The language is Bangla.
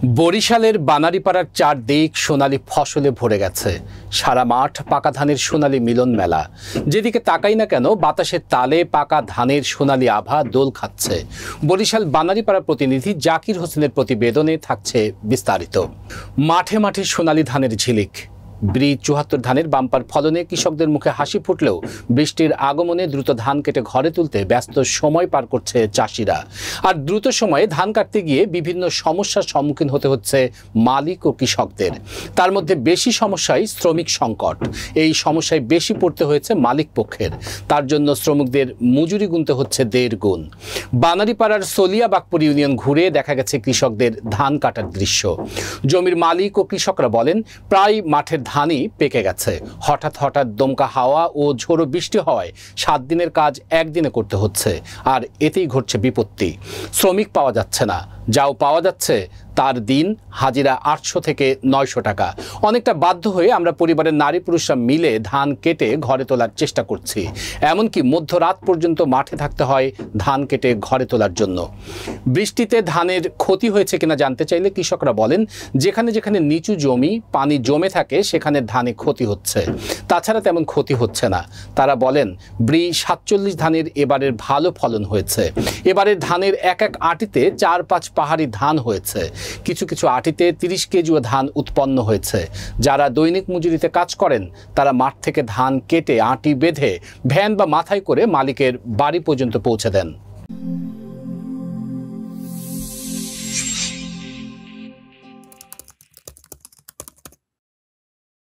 বরিশালের বানারীপাড়ার চারদিক সোনালী ফসলে ভরে গেছে। সারা মাঠ পাকা ধানের সোনালী মিলন মেলা। যেদিকে তাকাই না কেন বাতাসের তালে পাকা ধানের সোনালী আভা দোল খাচ্ছে। বরিশাল বানারীপাড়ার প্রতিনিধি জাকির হোসেনের প্রতিবেদনে থাকছে বিস্তারিত। মাঠে মাঠে সোনালী ধানের ঝিলিক। ব্রি-৭৪ ধানের বাম্পার ফলনে কৃষকদের মুখে হাসি ফুটলেও বৃষ্টির আগমনে দ্রুত ধান কেটে ঘরে তুলতে ব্যস্ত সময় পার করছে চাষিরা। আর দ্রুত সময়ে ধান কাটতে গিয়ে বিভিন্ন সমস্যার সম্মুখীন হতে হচ্ছে মালিক ও কৃষকদের। তার মধ্যে বেশি সমস্যাই শ্রমিক সংকট। এই সমস্যায় বেশি পড়তে হয়েছে মালিক পক্ষের। তার জন্য শ্রমিকদের মজুরি গুনতে হচ্ছে ১.৫ গুণ। বানারীপাড়ার সলিয়াবাগপুর ইউনিয়ন ঘুরে দেখা গেছে কৃষকদের ধান কাটার দৃশ্য। জমির মালিক ও কৃষকরা বলেন, প্রায় মাঠের ধানই পেকে গেছে। হঠাৎ হঠাৎ দমকা হাওয়া ও ঝোড়ো বৃষ্টি হওয়ায় ৭ দিনের কাজ একদিনে করতে হচ্ছে। আর এতেই ঘটছে বিপত্তি। শ্রমিক পাওয়া যাচ্ছে না, যাও পাওয়া যাচ্ছে তার দিন হাজিরা ৮০০ থেকে ৯০০ টাকা। অনেকটা বাধ্য হয়ে আমরা পরিবারের নারী পুরুষরা মিলে ধান কেটে ঘরে তোলার চেষ্টা করছি। এমনকি মধ্যরাত পর্যন্ত মাঠে থাকতে হয় ধান কেটে ঘরে তোলার জন্য। বৃষ্টিতে ধানের ক্ষতি হয়েছে কিনা জানতে চাইলে কৃষকরা বলেন, যেখানে যেখানে নিচু জমি পানি জমে থাকে সেখানে ধানে ক্ষতি হচ্ছে, তাছাড়া তেমন ক্ষতি হচ্ছে না। তারা বলেন, ব্রি-৪৭ ধানের এবারের ভালো ফলন হয়েছে। এবারের ধানের এক এক আটিতে ৪-৫ পাহাড়ি ধান হয়েছে। কিছু কিছু আটিতে ৩০ কেজিও ধান উৎপন্ন হয়েছে। যারা দৈনিক মজুরিতে কাজ করেন তারা মাঠ থেকে ধান কেটে আটি বেঁধে ভ্যান বা মাথায় করে মালিকের বাড়ি পর্যন্ত পৌঁছে দেন।